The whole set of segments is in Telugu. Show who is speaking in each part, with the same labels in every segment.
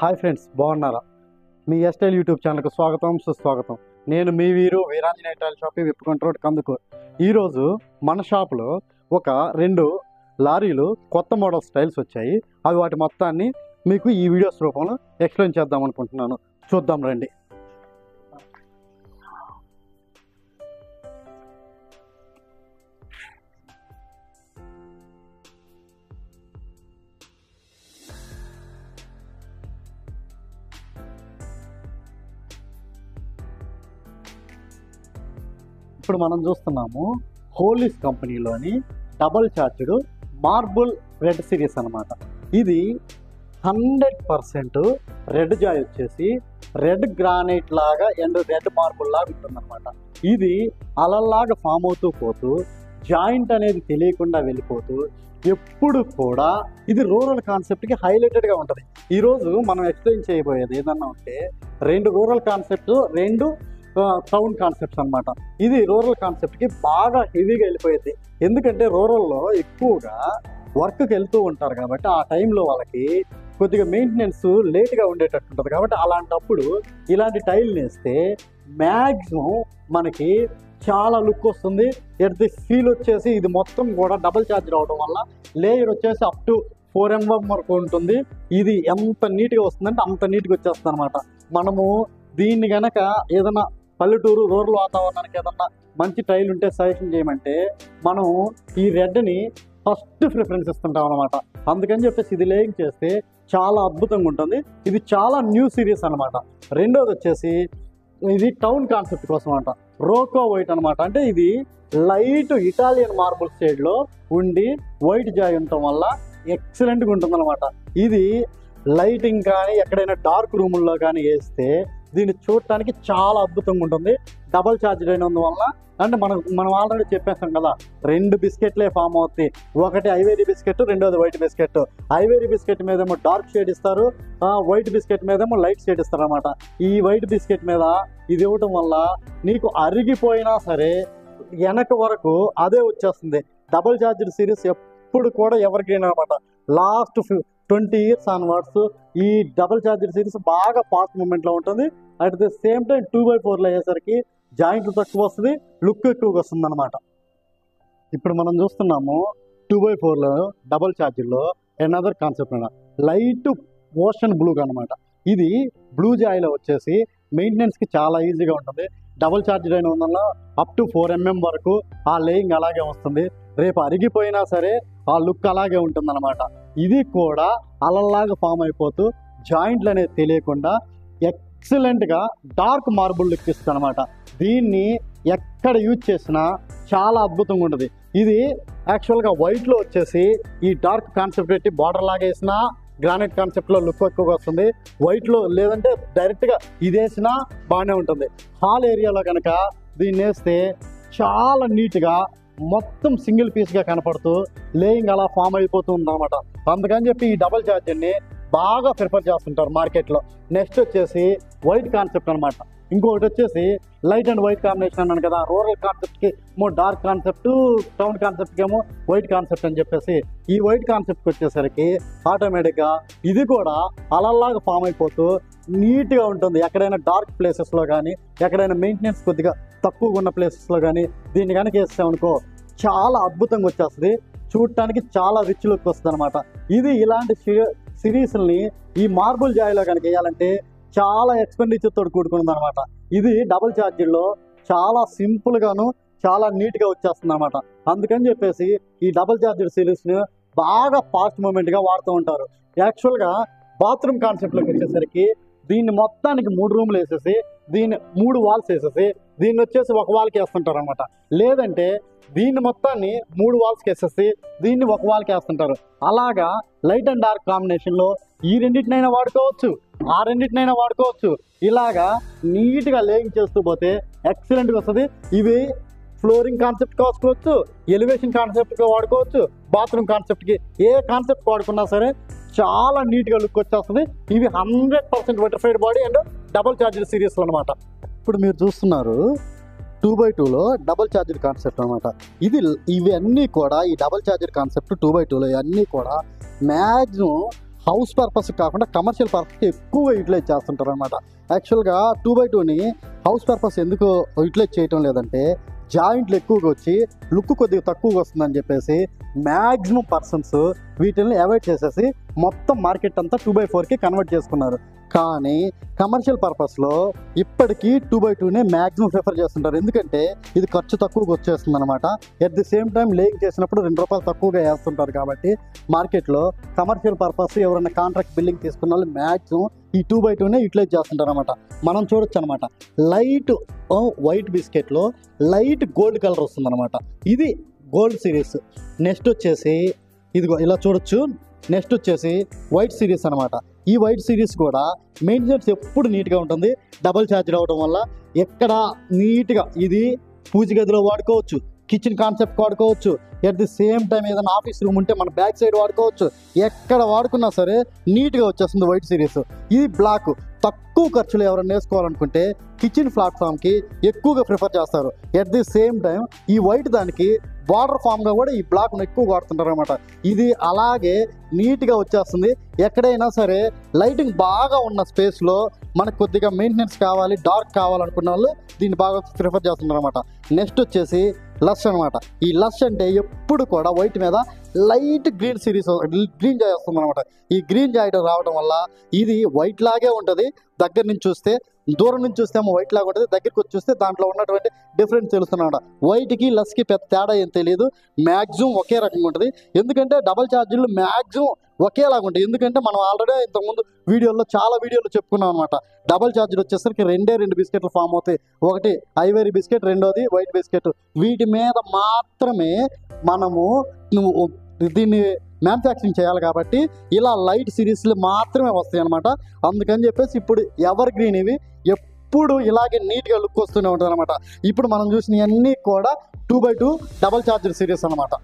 Speaker 1: హాయ్ ఫ్రెండ్స్, బాగున్నారా? మీ ఎస్టైల్ యూట్యూబ్ ఛానల్కి స్వాగతం, సుస్వాగతం. నేను మీ వీరాంజనేయ టైల్ షాప్ విప్పుకుంట రోడ్ కందుకూరు. ఈరోజు మన షాప్లో ఒక 2 లారీలు కొత్త మోడల్ స్టైల్స్ వచ్చాయి. అవి వాటి మొత్తాన్ని మీకు ఈ వీడియోస్ రూపంలో ఎక్స్ప్లెయిన్ చేద్దాం అనుకుంటున్నాను. చూద్దాం రండి. ఇప్పుడు మనం చూస్తున్నాము హోలీస్ కంపెనీలోని double charged marble red series అనమాట. ఇది 100% రెడ్ జాయ్ వచ్చేసి రెడ్ గ్రానైట్ లాగా అండ్ రెడ్ మార్బుల్ లాగా ఉంటుందన్నమాట. ఇది అలల్లాగా ఫామ్ అవుతూ పోతూ జాయింట్ అనేది తెలియకుండా వెళ్ళిపోతూ ఎప్పుడు కూడా ఇది రూరల్ కాన్సెప్ట్కి హైలైటెడ్గా ఉంటుంది. ఈరోజు మనం ఎక్స్ప్లెయిన్ చేయబోయేది ఏదన్నా ఉంటే 2 రూరల్ కాన్సెప్ట్స్, 2 టౌన్ కాన్సెప్ట్స్ అనమాట. ఇది రూరల్ కాన్సెప్ట్కి బాగా హెవీగా వెళ్ళిపోయేది. ఎందుకంటే రూరల్లో ఎక్కువగా వర్క్కి వెళ్తూ ఉంటారు కాబట్టి ఆ టైంలో వాళ్ళకి కొద్దిగా మెయింటెనెన్స్ లేట్గా ఉండేటట్టు ఉంటుంది. కాబట్టి అలాంటప్పుడు ఇలాంటి టైల్ వేస్తే మ్యాక్సిమం మనకి చాలా లుక్ వస్తుంది. ఎట్ ది ఫీల్ వచ్చేసి ఇది మొత్తం కూడా డబల్ ఛార్జ్ రావడం వల్ల లేయర్ వచ్చేసి అప్ టు 4 mm వరకు ఉంటుంది. ఇది ఎంత నీట్గా వస్తుందంటే అంత నీట్గా వచ్చేస్తుంది అనమాట. మనము దీన్ని కనుక ఏదైనా పల్లెటూరు రూరల్ వాతావరణానికి ఏదన్నా మంచి టైల్ ఉంటే సజెషన్ చేయమంటే మనం ఈ రెడ్ని ఫస్ట్ ప్రిఫరెన్స్ ఇస్తుంటాం అనమాట. అందుకని చెప్పేసి ఇది లేయింగ్ చేస్తే చాలా అద్భుతంగా ఉంటుంది. ఇది చాలా న్యూ సిరీస్ అనమాట. రెండోది వచ్చేసి ఇది టౌన్ కాన్సెప్ట్ కోసం అంట రోకో వైట్ అనమాట. అంటే ఇది లైట్ ఇటాలియన్ మార్బుల్ షేడ్లో ఉండి వైట్ జాయ్ ఉండటం వల్ల ఎక్సలెంట్గా ఉంటుంది అనమాట. ఇది లైటింగ్ కానీ ఎక్కడైనా డార్క్ రూముల్లో కానీ వేస్తే దీన్ని చూడటానికి చాలా అద్భుతంగా ఉంటుంది. డబల్ ఛార్జ్ అయినందువల్ల అంటే మనం ఆల్రెడీ చెప్పేస్తాం కదా, 2 బిస్కెట్లే ఫామ్ అవుతాయి. ఒకటి ఐవేరీ బిస్కెట్, రెండోది వైట్ బిస్కెట్. ఐవేరీ బిస్కెట్ మీదేమో డార్క్ షేడ్ ఇస్తారు, వైట్ బిస్కెట్ మీదేమో లైట్ షేడ్ ఇస్తారు అనమాట. ఈ వైట్ బిస్కెట్ మీద ఇది ఇవ్వటం వల్ల నీకు అరిగిపోయినా సరే వెనక వరకు అదే వచ్చేస్తుంది. డబల్ ఛార్జ్డ్ సిరీస్ ఎప్పుడు కూడా ఎవరికైనా అనమాట లాస్ట్ 20 years ఆన్వర్డ్స్ ఈ డబల్ ఛార్జర్ సిరీస్ బాగా ఫాస్ట్ మూమెంట్లో ఉంటుంది. అట్ ద సేమ్ టైం 2x4లో అయ్యేసరికి జాయింట్లు తక్కువ వస్తుంది, లుక్ ఎక్కువగా వస్తుంది అనమాట. ఇప్పుడు మనం చూస్తున్నాము 2x4లో డబల్ ఛార్జర్లో ఎనదర్ కాన్సెప్ట్ అన్న లైట్ ఓషన్ బ్లూ అనమాట. ఇది బ్లూ జాయిలో వచ్చేసి మెయింటెనెన్స్కి చాలా ఈజీగా ఉంటుంది. డబల్ ఛార్జర్ అయిన వల్ల అప్ టు 4 mm వరకు ఆ లేయింగ్ అలాగే వస్తుంది. రేపు అరిగిపోయినా సరే ఆ లుక్ అలాగే ఉంటుందన్నమాట. ఇది కూడా అలల్లాగా ఫామ్ అయిపోతూ జాయింట్లు అనేది తెలియకుండా ఎక్సలెంట్గా డార్క్ మార్బుల్ లుక్ ఇస్తుంది అనమాట. దీన్ని ఎక్కడ యూజ్ చేసినా చాలా అద్భుతంగా ఉంటుంది. ఇది యాక్చువల్గా వైట్లో వచ్చేసి ఈ డార్క్ కాన్సెప్ట్ పెట్టి బార్డర్ లాగా వేసినా గ్రానైట్ కాన్సెప్ట్లో లుక్ ఎక్కువగా వస్తుంది. వైట్లో లేదంటే డైరెక్ట్గా ఇది వేసినా బాగానే ఉంటుంది. హాల్ ఏరియాలో కనుక దీన్ని వేస్తే చాలా నీట్గా మొత్తం సింగిల్ పీస్గా కనపడుతూ లేయింగ్ అలా ఫామ్ అయిపోతుంది అనమాట. అందుకని చెప్పి ఈ డబల్ ఛార్జర్ని బాగా ప్రిఫర్ చేస్తుంటారు మార్కెట్లో. నెక్స్ట్ వచ్చేసి వైట్ కాన్సెప్ట్ అనమాట. ఇంకొకటి వచ్చేసి లైట్ అండ్ వైట్ కాంబినేషన్ అన్నాను కదా, రూరల్ కాన్సెప్ట్కి ఏమో డార్క్ కాన్సెప్ట్, టౌన్ కాన్సెప్ట్కి ఏమో వైట్ కాన్సెప్ట్ అని చెప్పేసి ఈ వైట్ కాన్సెప్ట్కి వచ్చేసరికి ఆటోమేటిక్గా ఇది కూడా అలల్లాగా ఫామ్ అయిపోతూ నీట్గా ఉంటుంది. ఎక్కడైనా డార్క్ ప్లేసెస్లో కానీ ఎక్కడైనా మెయింటెనెన్స్ కొద్దిగా తక్కువగా ఉన్న ప్లేసెస్లో కానీ దీన్ని కనుక వేస్తామనుకో చాలా అద్భుతంగా వచ్చేస్తుంది. చూడటానికి చాలా రిచ్ లుక్ వస్తుంది అనమాట. ఇది ఇలాంటి సిరీస్ని ఈ మార్బుల్ జాయిలో కనుక వేయాలంటే చాలా ఎక్స్పెండిచర్తో కూడుకున్నది అనమాట. ఇది డబుల్ ఛార్జీల్లో చాలా సింపుల్గాను చాలా నీట్గా వచ్చేస్తుంది అనమాట. అందుకని చెప్పేసి ఈ డబుల్ ఛార్జర్ సిరీస్ని బాగా ఫాస్ట్ మూమెంట్గా వాడుతూ ఉంటారు. యాక్చువల్గా బాత్రూమ్ కాన్సెప్ట్లోకి వచ్చేసరికి దీన్ని మొత్తానికి 3 రూమ్లు వేసేసి దీన్ని 3 వాల్స్ వేసేసి దీన్ని వచ్చేసి ఒక వాల్కి వేస్తుంటారు అనమాట. లేదంటే దీన్ని మొత్తాన్ని 3 వాల్స్కి వేసేసి దీన్ని ఒక వాల్కి వేస్తుంటారు. అలాగా లైట్ అండ్ డార్క్ కాంబినేషన్లో ఈ రెండింటినైనా వాడుకోవచ్చు, ఆ రెండింటినైనా వాడుకోవచ్చు. ఇలాగా నీట్గా లేయింగ్ చేస్తూ పోతే ఎక్సలెంట్గా వస్తుంది. ఇవి ఫ్లోరింగ్ కాన్సెప్ట్కి వాడుకోవచ్చు, ఎలివేషన్ కాన్సెప్ట్గా వాడుకోవచ్చు, బాత్రూమ్ కాన్సెప్ట్కి ఏ కాన్సెప్ట్ వాడుకున్నా సరే చాలా నీట్గా లుక్ వచ్చేస్తుంది. ఇవి 100% vitrified body and double charger సిరీస్లో అనమాట. ఇప్పుడు మీరు చూస్తున్నారు 2x2లో డబల్ ఛార్జర్ కాన్సెప్ట్ అనమాట. ఇవన్నీ కూడా ఈ డబల్ ఛార్జర్ కాన్సెప్ట్ 2x2లో ఇవన్నీ కూడా మ్యాక్సిమం హౌస్ పర్పస్ కాకుండా కమర్షియల్ పర్పస్కి ఎక్కువగా యూటిలైజ్ చేస్తుంటారు అనమాట. యాక్చువల్గా 2x2ని హౌస్ పర్పస్ ఎందుకు యూటిలైజ్ చేయటం లేదంటే జాయింట్లు ఎక్కువగా వచ్చి లుక్ కొద్దిగా తక్కువగా వస్తుందని చెప్పేసి మ్యాక్సిమం పర్సన్స్ వీటిని అవాయిడ్ చేసేసి మొత్తం మార్కెట్ అంతా 2x4కి కన్వర్ట్ చేసుకున్నారు. కానీ కమర్షియల్ పర్పస్లో ఇప్పటికీ 2x2నే మ్యాక్సిమం ప్రిఫర్ చేస్తుంటారు. ఎందుకంటే ఇది ఖర్చు తక్కువగా వచ్చేస్తుంది అనమాట. At the same time laying చేసినప్పుడు ₹2 తక్కువగా వేస్తుంటారు. కాబట్టి మార్కెట్లో కమర్షియల్ పర్పస్ ఎవరైనా కాంట్రాక్ట్ బిల్డింగ్ తీసుకున్న వాళ్ళు మ్యాక్సిమం ఈ 2x2నే యూటిలైజ్ చేస్తుంటారు అనమాట. మనం చూడొచ్చు అనమాట, లైట్ వైట్ బిస్కెట్లో లైట్ గోల్డ్ కలర్ వస్తుందన్నమాట. ఇది గోల్డ్ సిరీస్. నెక్స్ట్ వచ్చేసి ఇదిగో ఇలా చూడొచ్చు. నెక్స్ట్ వచ్చేసి వైట్ సిరీస్ అనమాట. ఈ వైట్ సిరీస్ కూడా మెయింటెనెన్స్ ఎప్పుడు నీట్గా ఉంటుంది. డబల్ ఛార్జ్ రావడం వల్ల ఎక్కడ నీట్గా ఇది పూజ గదిలో వాడుకోవచ్చు, కిచెన్ కాన్సెప్ట్ వాడుకోవచ్చు, ఎట్ ది సేమ్ టైం ఏదైనా ఆఫీస్ రూమ్ ఉంటే మన బ్యాక్ సైడ్ వాడుకోవచ్చు. ఎక్కడ వాడుకున్నా సరే నీట్గా వచ్చేస్తుంది వైట్ సిరీస్. ఇది బ్లాక్. తక్కువ ఖర్చులు ఎవరైనా వేసుకోవాలనుకుంటే కిచెన్ ప్లాట్ఫామ్కి ఎక్కువగా ప్రిఫర్ చేస్తారు. ఎట్ ది సేమ్ టైం ఈ వైట్ దానికి బార్డర్ ఫామ్గా కూడా ఈ బ్లాక్ను ఎక్కువ వాడుతుంటారు అనమాట. ఇది అలాగే నీట్గా వచ్చేస్తుంది. ఎక్కడైనా సరే లైటింగ్ బాగా ఉన్న స్పేస్లో మనకు కొద్దిగా మెయింటెనెన్స్ కావాలి, డార్క్ కావాలనుకున్న వాళ్ళు దీన్ని బాగా ప్రిఫర్ చేస్తున్నారు అనమాట. నెక్స్ట్ వచ్చేసి లష్ అనమాట. ఈ లష్ అంటే ఎప్పుడు కూడా వైట్ మీద light green series green Joy వస్తుంది అనమాట. ఈ గ్రీన్ జాయ్ రావడం వల్ల ఇది వైట్ లాగే ఉంటుంది. దగ్గర నుంచి చూస్తే, దూరం నుంచి చూస్తే ఏమో వైట్ లాగా ఉంటుంది, దగ్గరికి వచ్చి చూస్తే దాంట్లో ఉన్నటువంటి డిఫరెన్స్ తెలుస్తున్నమాట. వైట్కి లస్కి పెద్ద తేడా ఏం తెలియదు, మ్యాక్సిమం ఒకే రకంగా ఉంటుంది. ఎందుకంటే డబల్ ఛార్జీలు మ్యాక్సిమం ఒకేలాగా ఉంటాయి. ఎందుకంటే మనం ఆల్రెడీ ఇంతకుముందు చాలా వీడియోలు చెప్పుకున్నాం అనమాట. డబల్ ఛార్జీలు వచ్చేసరికి రెండు బిస్కెట్లు ఫామ్ అవుతాయి. ఒకటి ఐవరీ బిస్కెట్, రెండోది వైట్ బిస్కెట్. వీటి మీద మాత్రమే మనము దీన్ని మ్యానుఫ్యాక్చరింగ్ చేయాలి. కాబట్టి ఇలా లైట్ సిరీస్లు మాత్రమే వస్తాయి అనమాట. అందుకని చెప్పేసి ఇప్పుడు ఎవర్ గ్రీన్ ఇవి ఎప్పుడు ఇలాగే నీట్గా లుక్ వస్తూనే ఉంటుంది అనమాట. ఇప్పుడు మనం చూసినవన్నీ కూడా 2x2 డబల్ ఛార్జర్ సిరీస్ అనమాట.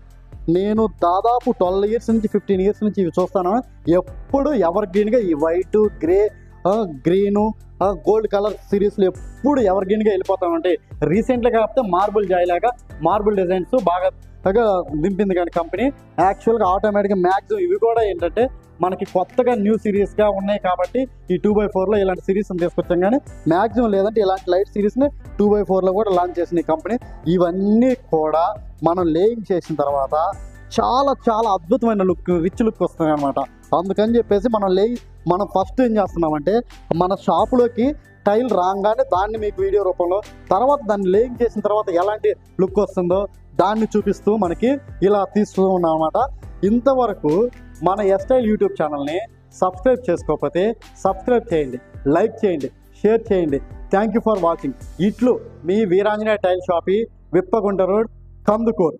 Speaker 1: నేను దాదాపు 12 ఇయర్స్ నుంచి 15 ఇయర్స్ నుంచి ఇవి చూస్తాను. ఎప్పుడు ఎవర్ గ్రీన్గా ఈ white, grey, green, gold colour సిరీస్లు ఎప్పుడు ఎవర్ గ్రీన్గా వెళ్ళిపోతామంటే రీసెంట్గా కాకపోతే మార్బుల్ జాయ్ లాగా మార్బుల్ డిజైన్స్ బాగా దింపింది. కానీ కంపెనీ యాక్చువల్గా ఆటోమేటిక్గా మ్యాక్సిమం ఇవి కూడా ఏంటంటే మనకి కొత్తగా న్యూ సిరీస్గా ఉన్నాయి. కాబట్టి ఈ 2x4లో ఇలాంటి సిరీస్ని తీసుకొచ్చాం. కానీ మ్యాక్సిమం లేదంటే ఇలాంటి లైట్ సిరీస్ని 2x4లో కూడా లాంచ్ చేసిన ఈ కంపెనీ. ఇవన్నీ కూడా మనం లేయింగ్ చేసిన తర్వాత చాలా చాలా అద్భుతమైన లుక్, రిచ్ లుక్ వస్తుంది అనమాట. అందుకని చెప్పేసి మనం ఫస్ట్ ఏం చేస్తున్నామంటే మన షాపులోకి టైల్ రాగానే దాన్ని మీకు వీడియో రూపంలో, తర్వాత దాన్ని లేయింగ్ చేసిన తర్వాత ఎలాంటి లుక్ వస్తుందో దాన్ని చూపిస్తూ మనకి ఇలా తీస్తూ ఉన్నాం అనమాట. ఇంతవరకు మన ఎస్టైల్ యూట్యూబ్ ఛానల్ని సబ్స్క్రైబ్ చేసుకోకపోతే సబ్స్క్రైబ్ చేయండి, లైక్ చేయండి, షేర్ చేయండి. Thank you for watching. ఇట్లు మీ వీరాంజనేయ టైల్ షాపీ, విప్పగుంట రోడ్, కందుకూరు.